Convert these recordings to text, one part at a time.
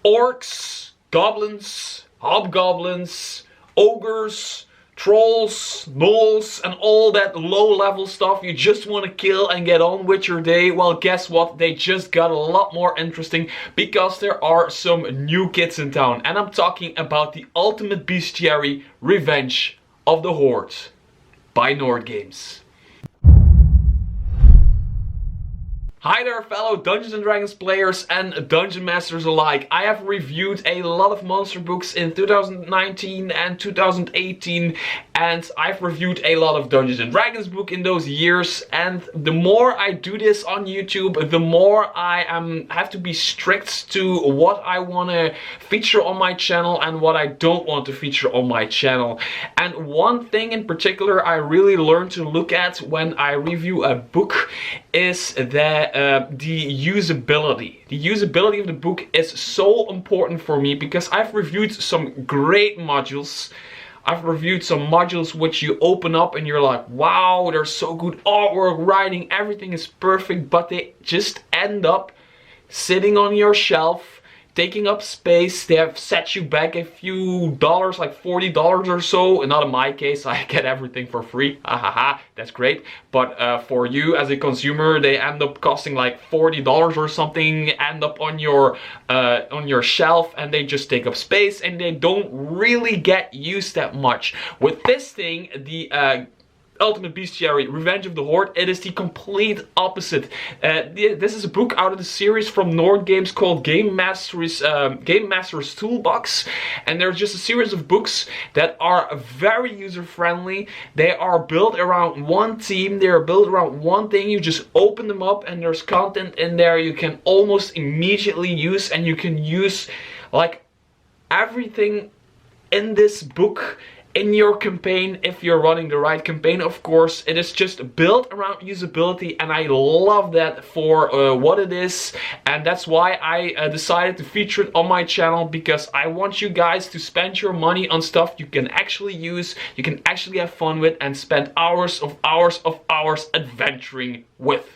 orcs, goblins, hobgoblins, ogres, trolls, gnolls, and all that low level stuff you just want to kill and get on with your day. Well, guess what? They just got a lot more interesting because there are some new kits in town. And I'm talking about the Ultimate Bestiary Revenge of the Horde by Nord Games. Hi there fellow Dungeons & Dragons players and Dungeon Masters alike. I have reviewed a lot of monster books in 2019 and 2018 and I've reviewed a lot of Dungeons & Dragons book in those years, and the more I do this on YouTube, the more I have to be strict to what I want to feature on my channel and what I don't want to feature on my channel. And one thing in particular I really learned to look at when I review a book is that the usability. The usability of the book is so important for me because I've reviewed some great modules. I've reviewed some modules which you open up and you're like, wow, they're so good artwork, writing, everything is perfect, but they just end up sitting on your shelf, taking up space. They have set you back a few dollars, like $40 or so. And not in my case, I get everything for free. Hahaha, that's great. But for you as a consumer, they end up costing like $40 or something, end up on your shelf, and they just take up space and they don't really get used that much. With this thing, the Ultimate Bestiary Revenge of the Horde, it is the complete opposite. This is a book out of the series from Nord Games called Game Master's Toolbox, and there's just a series of books that are very user-friendly. They are built around one theme, they are built around one thing. You just open them up and there's content in there you can almost immediately use, and you can use like everything in this book in your campaign if you're running the right campaign. Of course, it is just built around usability, and I love that for what it is, and that's why I decided to feature it on my channel, because I want you guys to spend your money on stuff you can actually use, you can actually have fun with, and spend hours adventuring with.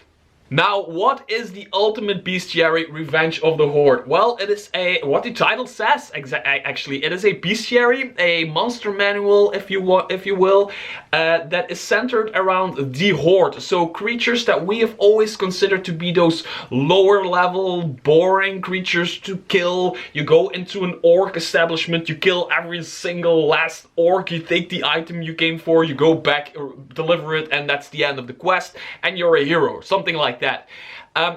Now, what is the Ultimate Bestiary Revenge of the Horde? Well, it is what the title says, actually. It is a bestiary, a monster manual, if you will, that is centered around the Horde. So creatures that we have always considered to be those lower level, boring creatures to kill. You go into an orc establishment, you kill every single last orc, you take the item you came for, you go back, deliver it, and that's the end of the quest, and you're a hero, something like that.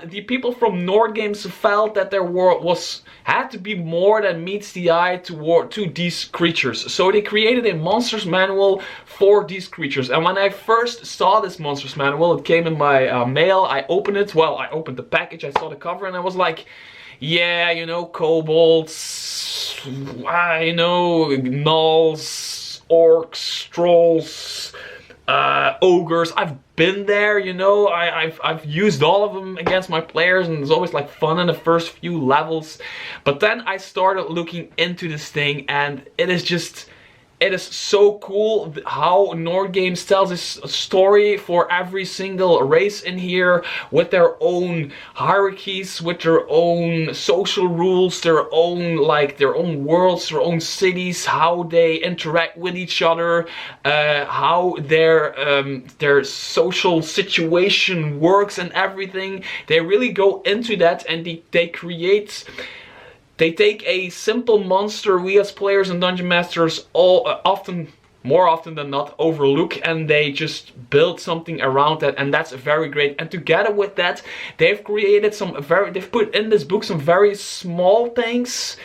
The people from Nord Games felt that there had to be more than meets the eye to these creatures. So they created a monsters manual for these creatures. And when I first saw this monsters manual, it came in my mail. I opened it. Well, I opened the package. I saw the cover and I was like, yeah, you know, kobolds, you know, gnolls, orcs, trolls, ogres. I've been there, you know. I've used all of them against my players, and it's always like fun in the first few levels. But then I started looking into this thing, and it is so cool how Nord Games tells this story for every single race in here, with their own hierarchies, with their own social rules, their own worlds, their own cities, how they interact with each other, how their social situation works and everything. They really go into that, and they take a simple monster we as players and dungeon masters more often than not overlook, and they just build something around that, and that's very great. And together with that, they've created they've put in this book some very small things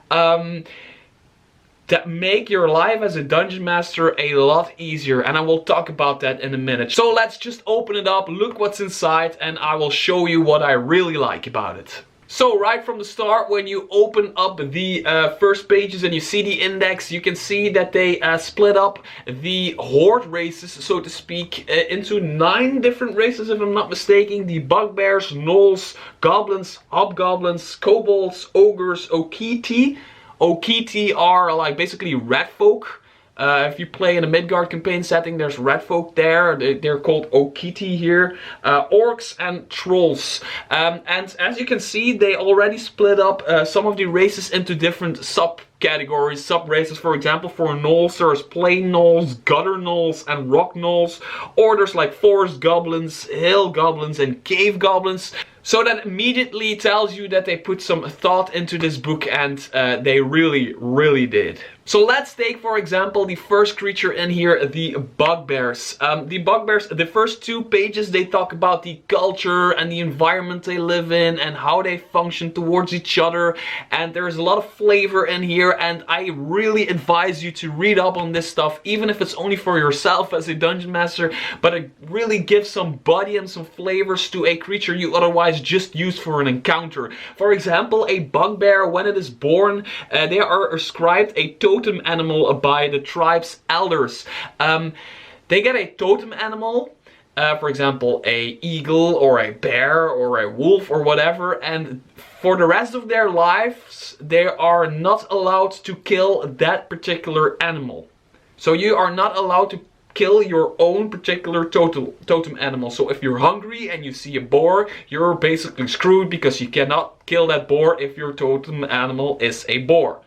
that make your life as a dungeon master a lot easier, and I will talk about that in a minute. So let's just open it up, look what's inside, and I will show you what I really like about it. So right from the start, when you open up the first pages and you see the index, you can see that they split up the Horde races, so to speak, into 9 different races, if I'm not mistaken. The bugbears, gnolls, goblins, hobgoblins, kobolds, ogres, okiti. Okiti are like basically red folk. If you play in a Midgard campaign setting, there's red folk there. They're called Okiti here. Orcs and trolls. And as you can see, they already split up some of the races into different subcategories, sub-races. For example, for gnolls, there's plain gnolls, gutter gnolls, and rock gnolls. Or there's like forest goblins, hill goblins, and cave goblins. So that immediately tells you that they put some thought into this book, and they really did. So let's take, for example, the first creature in here, the bugbears. The bugbears, the first 2 pages, they talk about the culture and the environment they live in and how they function towards each other. And there's a lot of flavor in here, and I really advise you to read up on this stuff, even if it's only for yourself as a dungeon master. But it really gives some body and some flavors to a creature you otherwise just use for an encounter. For example, a bugbear, when it is born, they are ascribed a totem animal by the tribe's elders. They get a totem animal, for example, a eagle or a bear or a wolf or whatever, and for the rest of their lives, they are not allowed to kill that particular animal. So you are not allowed to kill your own particular totem animal. So if you're hungry and you see a boar, you're basically screwed because you cannot kill that boar if your totem animal is a boar.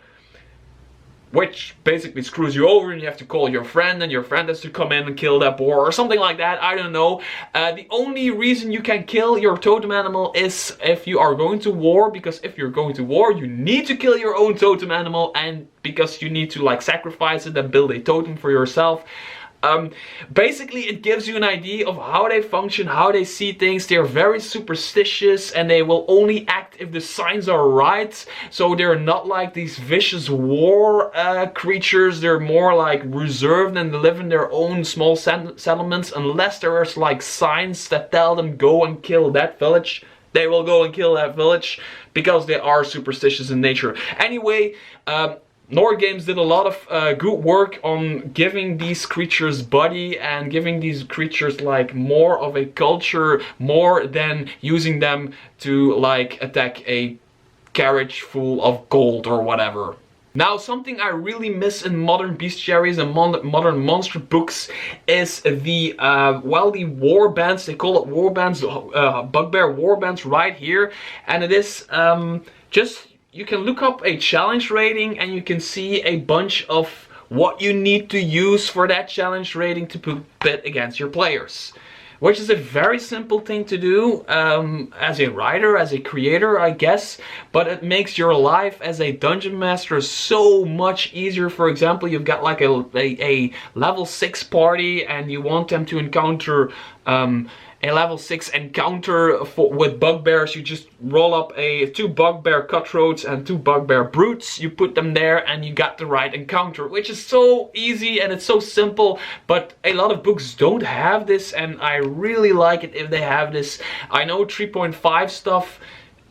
Which basically screws you over, and you have to call your friend, and your friend has to come in and kill that boar or something like that. I don't know. The only reason you can kill your totem animal is if you are going to war, because if you're going to war, you need to kill your own totem animal, and because you need to like sacrifice it and build a totem for yourself. Basically, it gives you an idea of how they function, how they see things. They're very superstitious, and they will only act if the signs are right. So they're not like these vicious war creatures. They're more like reserved and live in their own small settlements. Unless there's like signs that tell them go and kill that village, they will go and kill that village, because they are superstitious in nature. Anyway, Nord Games did a lot of good work on giving these creatures body and giving these creatures like more of a culture, more than using them to like attack a carriage full of gold or whatever. Now, something I really miss in modern bestiaries and modern monster books is the, well, the war bands. They call it war bands, bugbear war bands right here. And it is just... You can look up a challenge rating and you can see a bunch of what you need to use for that challenge rating to pit against your players. Which is a very simple thing to do as a writer, as a creator, I guess. But it makes your life as a dungeon master so much easier. For example, you've got like a level 6 party and you want them to encounter a level 6 encounter with bugbears. You just roll up 2 bugbear cutthroats and 2 bugbear brutes. You put them there and you got the right encounter, which is so easy and it's so simple. But a lot of books don't have this, and I really like it if they have this. I know 3.5 stuff,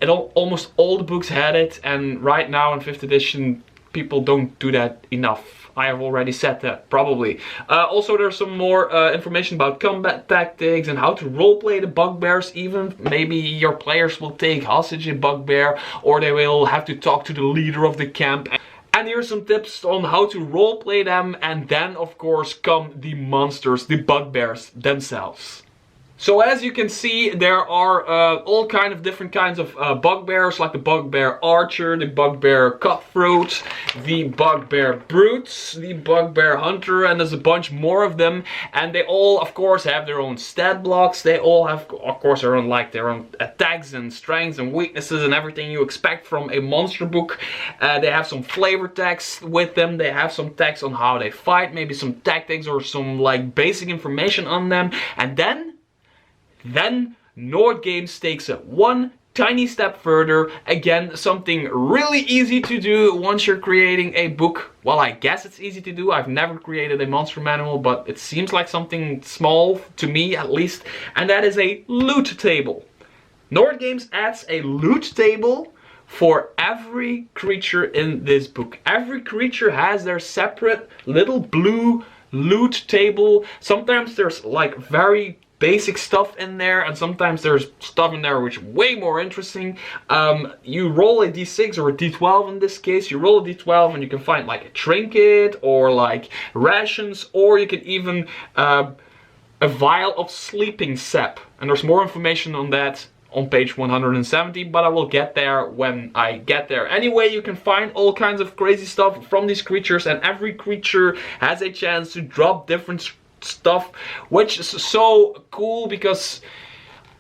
almost all the books had it, and right now in 5th edition people don't do that enough. I have already said that, probably. Also, there's some more information about combat tactics and how to roleplay the bugbears even. Maybe your players will take hostage a bugbear, or they will have to talk to the leader of the camp. And here's some tips on how to roleplay them. And then, of course, come the monsters, the bugbears themselves. So as you can see, there are all kind of different kinds of bugbears, like the bugbear archer, the bugbear cutthroat, the bugbear brutes, the bugbear hunter, and there's a bunch more of them. And they all, of course, have their own stat blocks. They all have, of course, their own attacks and strengths and weaknesses and everything you expect from a monster book. They have some flavor text with them. They have some text on how they fight, maybe some tactics or some like basic information on them. And then Nord Games takes it one tiny step further. Again, something really easy to do once you're creating a book. Well, I guess it's easy to do. I've never created a monster manual, but it seems like something small to me at least. And that is a loot table. Nord Games adds a loot table for every creature in this book. Every creature has their separate little blue loot table. Sometimes there's like very basic stuff in there, and sometimes there's stuff in there which is way more interesting. You roll a d6 or a d12 in this case. You roll a d12 and you can find like a trinket or like rations, or you can even a vial of sleeping sap. And there's more information on that on page 170, but I will get there when I get there. Anyway, you can find all kinds of crazy stuff from these creatures, and every creature has a chance to drop different stuff, which is so cool, because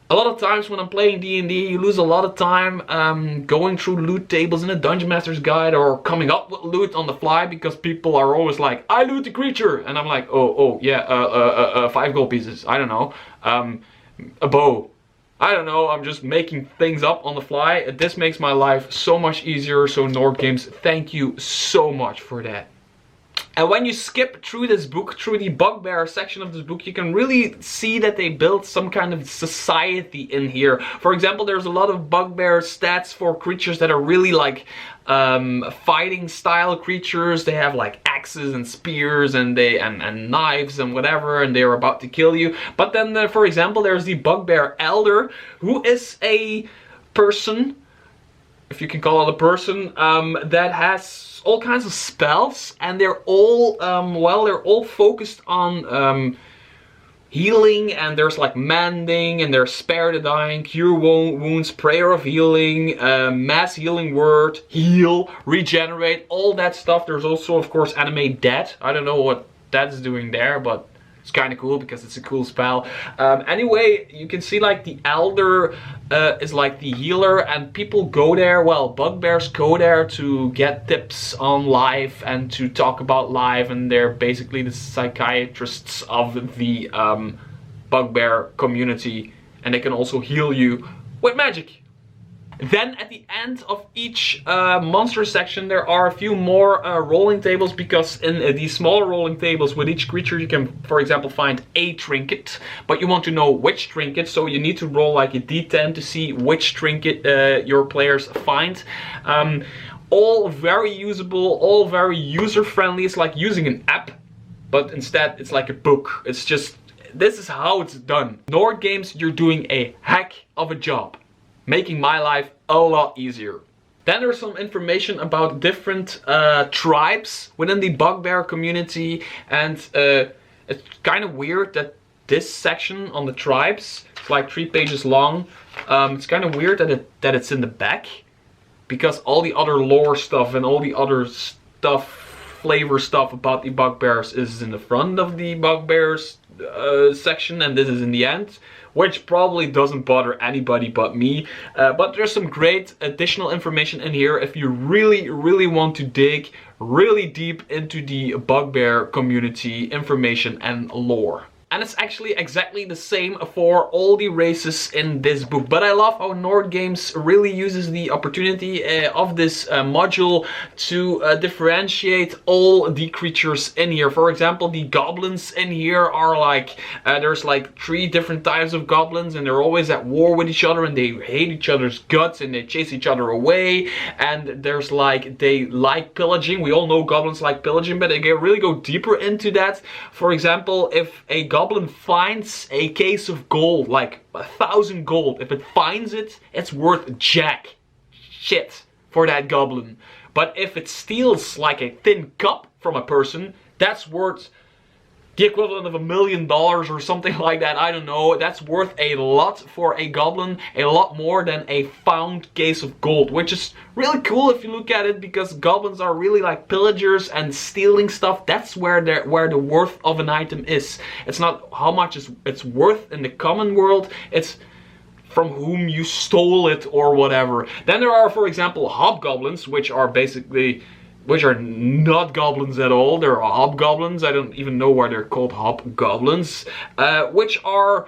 a lot of times when I'm playing D&D, you lose a lot of time going through loot tables in a Dungeon Master's Guide, or coming up with loot on the fly, because people are always like, I loot the creature, and I'm like, oh yeah, 5 gold pieces, I don't know, a bow, I don't know, I'm just making things up on the fly. This makes my life so much easier, so Nord Games, thank you so much for that. And when you skip through this book, through the bugbear section of this book, you can really see that they built some kind of society in here. For example, there's a lot of bugbear stats for creatures that are really like fighting style creatures. They have like axes and spears and knives and whatever, and they're about to kill you. But then, for example, there's the bugbear elder, who is a person, if you can call it a person, that has all kinds of spells, and they're all they're all focused on healing, and there's like mending, and there's spare the dying, cure wounds, prayer of healing, mass healing word, heal, regenerate, all that stuff. There's also, of course, animate death. I don't know what that's doing there, but it's kind of cool because it's a cool spell. Anyway, you can see like the elder is like the healer, and people go there, well, bugbears go there to get tips on life and to talk about life, and they're basically the psychiatrists of the bugbear community, and they can also heal you with magic. Then at the end of each monster section there are a few more rolling tables, because in these smaller rolling tables with each creature you can, for example, find a trinket, but you want to know which trinket, so you need to roll like a d10 to see which trinket your players find. All very usable, all very user-friendly. It's like using an app, but instead it's like a book. It's just, this is how it's done. Nord Games, you're doing a heck of a job, making my life a lot easier. Then there's some information about different tribes within the bugbear community, and it's kind of weird that this section on the tribes, it's like 3 pages long. It's kind of weird that it's in the back, because all the other lore stuff and all the other stuff, flavor stuff about the bugbears is in the front of the bugbears section, and this is in the end, which probably doesn't bother anybody but me. But there's some great additional information in here if you really want to dig really deep into the bugbear community information and lore. And it's actually exactly the same for all the races in this book. But I love how Nord Games really uses the opportunity of this module to differentiate all the creatures in here. For example, the goblins in here are like, there's like 3 different types of goblins, and they're always at war with each other, and they hate each other's guts, and they chase each other away. And there's like, they like pillaging. We all know goblins like pillaging, but they really go deeper into that. For example, if a goblin finds a case of gold, like 1,000 gold, if it finds it, it's worth jack shit for that goblin. But if it steals like a thin cup from a person, that's worth the equivalent of $1 million or something like that. I don't know. That's worth a lot for a goblin, a lot more than a found case of gold, which is really cool if you look at it, because goblins are really like pillagers and stealing stuff. That's where the worth of an item is. It's not how much it's worth in the common world. It's from whom you stole it or whatever. Then there are, for example, hobgoblins, which are not goblins at all. They're hobgoblins. I don't even know why they're called hobgoblins. Which are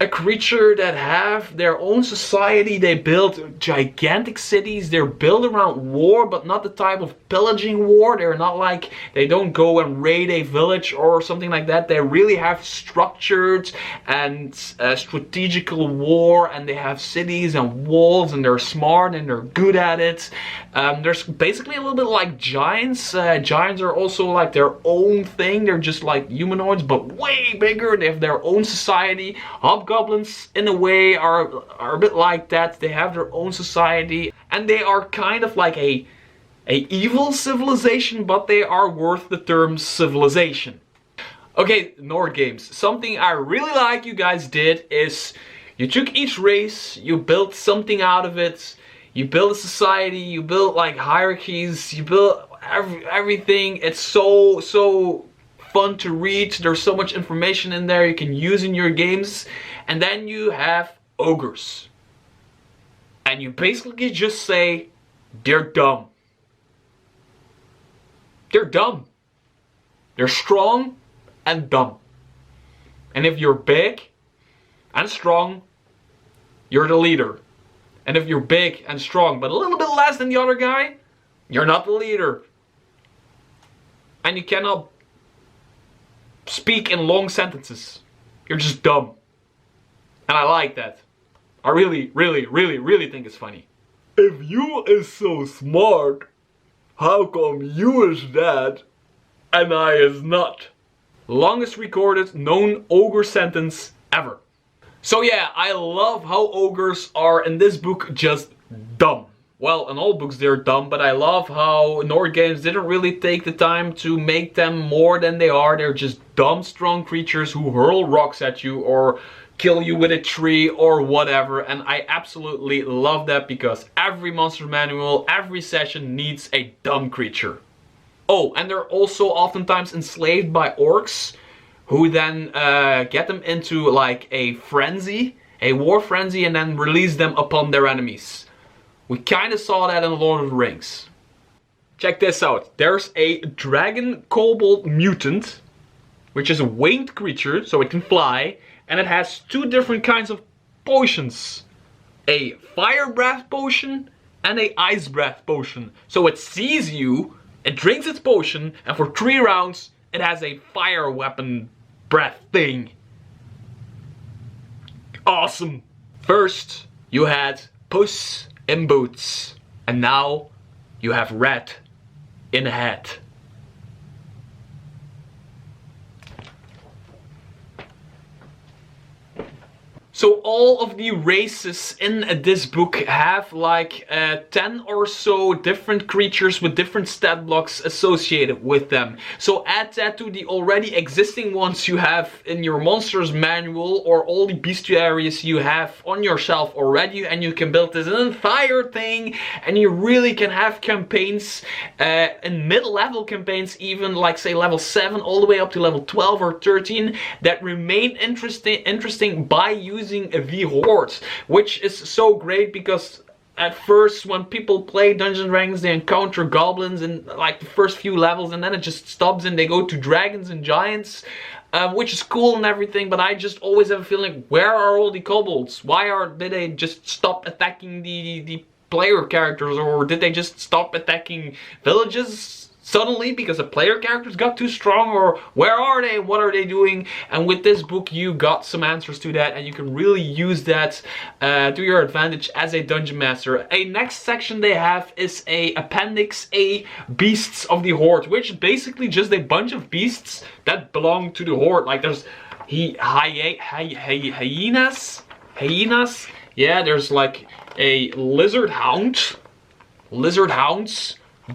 a creature that have their own society. They build gigantic cities. They're built around war, but not the type of pillaging war. They're not like, they don't go and raid a village or something like that. They really have structured and strategical war, and they have cities and walls, and they're smart and they're good at it. There's basically a little bit like giants. Giants are also like their own thing. They're just like humanoids, but way bigger. They have their own society. Hobgoblins, in a way, are a bit like that. They have their own society, and they are kind of like a evil civilization, but they are worth the term civilization. Okay, Nord games. Something I really like you guys did is you took each race, you built something out of it. You build a society, you build like hierarchies, you build everything. It's so fun to read. There's so much information in there you can use in your games. And then you have ogres. And you basically just say, they're dumb. They're dumb. They're strong and dumb. And if you're big and strong, you're the leader. And if you're big and strong, but a little bit less than the other guy, you're not the leader. And you cannot speak in long sentences. You're just dumb. And I like that. I really think it's funny. If you is so smart, how come you is that and I is not? Longest recorded known ogre sentence ever. So yeah, I love how ogres are in this book just dumb. Well, in all books they're dumb, but I love how Nord games didn't really take the time to make them more than they are. They're just dumb, strong creatures who hurl rocks at you or kill you with a tree or whatever. And I absolutely love that, because every monster manual, every session needs a dumb creature. Oh, and they're also oftentimes enslaved by orcs, who then get them into like a frenzy, a war frenzy, and then release them upon their enemies. We kind of saw that in Lord of the Rings. Check this out. There's a dragon kobold mutant, which is a winged creature, so it can fly, and it has two different kinds of potions. A fire breath potion and a ice breath potion. So it sees you, it drinks its potion, and for 3 rounds it has a fire weapon breath thing. Awesome. First you had Puss in Boots, and now you have Rat in a Hat. So all of the races in this book have like 10 or so different creatures with different stat blocks associated with them. So add that to the already existing ones you have in your monsters manual, or all the bestiaries you have on your shelf already, and you can build this entire thing, and you really can have campaigns, in mid-level campaigns even, like say level 7 all the way up to level 12 or 13, that remain interesting by using the HORDE, which is so great, because at first when people play Dungeons and Dragons they encounter goblins in like the first few levels, and then it just stops and they go to dragons and giants, which is cool and everything, but I just always have a feeling, where are all the kobolds? Did they just stop attacking the player characters, or did they just stop attacking villages suddenly because the player characters got too strong? Or where are they? What are they doing? And with this book you got some answers to that, and you can really use that to your advantage as a dungeon master. A next section they have is a Appendix A, Beasts of the HORDE, which is basically just a bunch of beasts that belong to the HORDE. Like there's hyenas. Yeah, there's like a lizard hounds,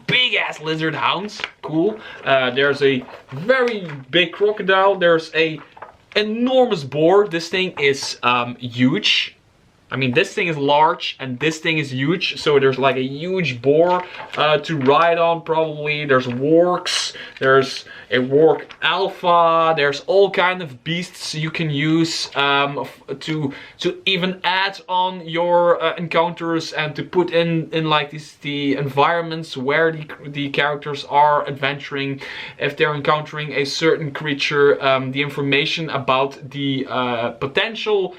big ass lizard hounds, cool. There's a very big crocodile. There's a enormous boar. This thing is huge. I mean, this thing is large and this thing is huge. So there's like a huge boar to ride on probably. There's wargs. There's a warg alpha. There's all kind of beasts you can use to even add on your encounters, and to put in like the environments where the characters are adventuring. If they're encountering a certain creature, the information about the potential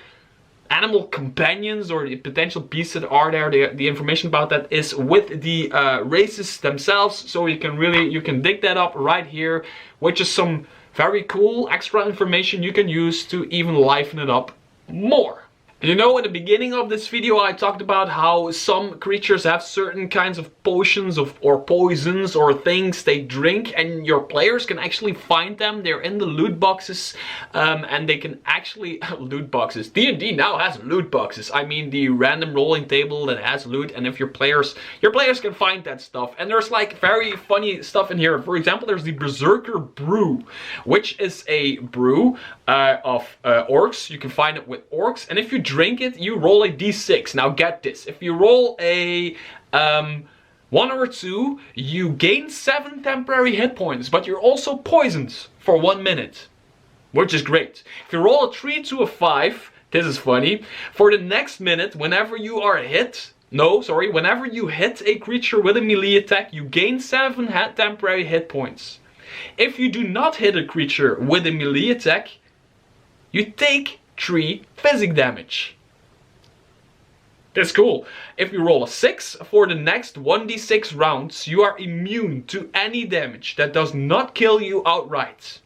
animal companions or the potential beasts that are there. The information about that is with the races themselves, so you can dig that up right here, which is some very cool extra information you can use to even liven it up more. You know, in the beginning of this video I talked about how some creatures have certain kinds of potions or poisons or things they drink, and your players can actually find them. They're in the loot boxes, and they can actually loot boxes. D&D now has loot boxes. I mean the random rolling table that has loot, and if your players can find that stuff. And there's like very funny stuff in here. For example, there's the Berserker Brew, which is a brew of orcs. You can find it with orcs, and if you drink it, you roll a d6. Now get this, if you roll a 1 or 2, you gain 7 temporary hit points, but you're also poisoned for 1 minute, which is great. If you roll a 3 to a 5, this is funny, for the next minute, whenever you hit a creature with a melee attack, you gain 7 temporary hit points. If you do not hit a creature with a melee attack, you take 3 physic damage. That's cool. If you roll a 6, for the next 1d6 rounds, you are immune to any damage that does not kill you outright.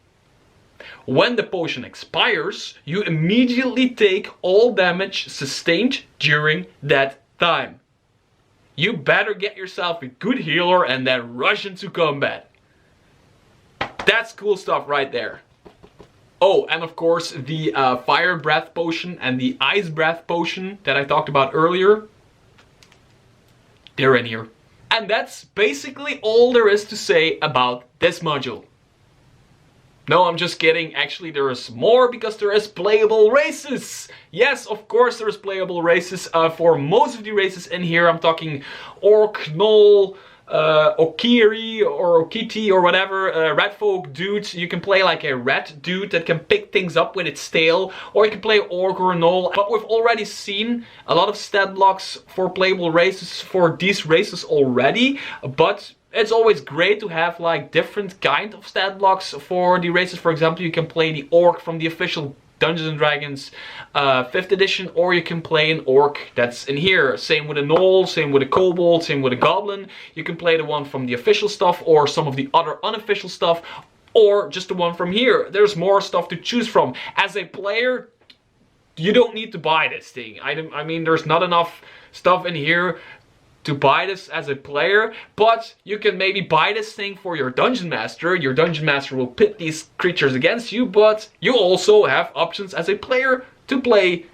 When the potion expires, you immediately take all damage sustained during that time. You better get yourself a good healer and then rush into combat. That's cool stuff right there. Oh, and of course the fire breath potion and the ice breath potion that I talked about earlier, they're in here. And that's basically all there is to say about this module. No, I'm just kidding. Actually, there is more, because there is playable races. Yes, of course there is playable races. For most of the races in here, I'm talking Orc, Gnoll, Okiri or Okiti or whatever, red folk dudes. You can play like a red dude that can pick things up with its tail, or you can play Orc or Gnoll. But we've already seen a lot of stat blocks for playable races for these races already, but it's always great to have like different kind of stat blocks for the races. For example, you can play the Orc from the official Dungeons & Dragons 5th edition, or you can play an Orc that's in here. Same with a Gnoll, same with a Kobold, same with a Goblin. You can play the one from the official stuff, or some of the other unofficial stuff, or just the one from here. There's more stuff to choose from. As a player, you don't need to buy this thing. I mean, there's not enough stuff in here to buy this as a player, but you can maybe buy this thing for your Dungeon Master. Your Dungeon Master will pit these creatures against you, but you also have options as a player to play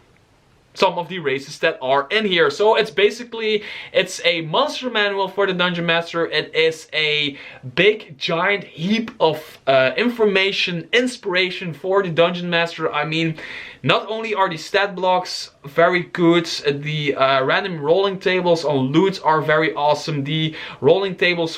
some of the races that are in here. So it's basically, it's a monster manual for the Dungeon Master. It is a big giant heap of information, inspiration for the Dungeon Master. I mean, not only are the stat blocks very good, the random rolling tables on loot are very awesome. The rolling tables,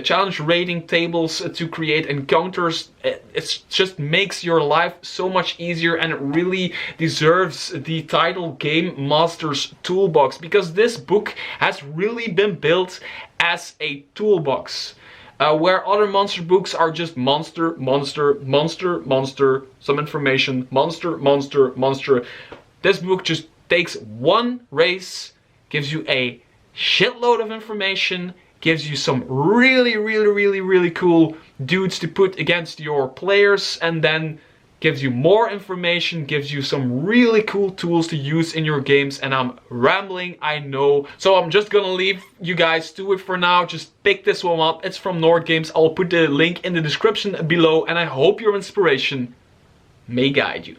challenge rating tables to create encounters, it just makes your life so much easier, and it really deserves the title Game Master's Toolbox, because this book has really been built as a toolbox. Where other monster books are just monster, monster, monster, monster, some information, monster, monster, monster. This book just takes one race, gives you a shitload of information, gives you some really cool dudes to put against your players, and then gives you more information, gives you some really cool tools to use in your games. And I'm rambling, I know. So I'm just gonna leave you guys to it for now. Just pick this one up. It's from Nord Games. I'll put the link in the description below, and I hope your inspiration may guide you.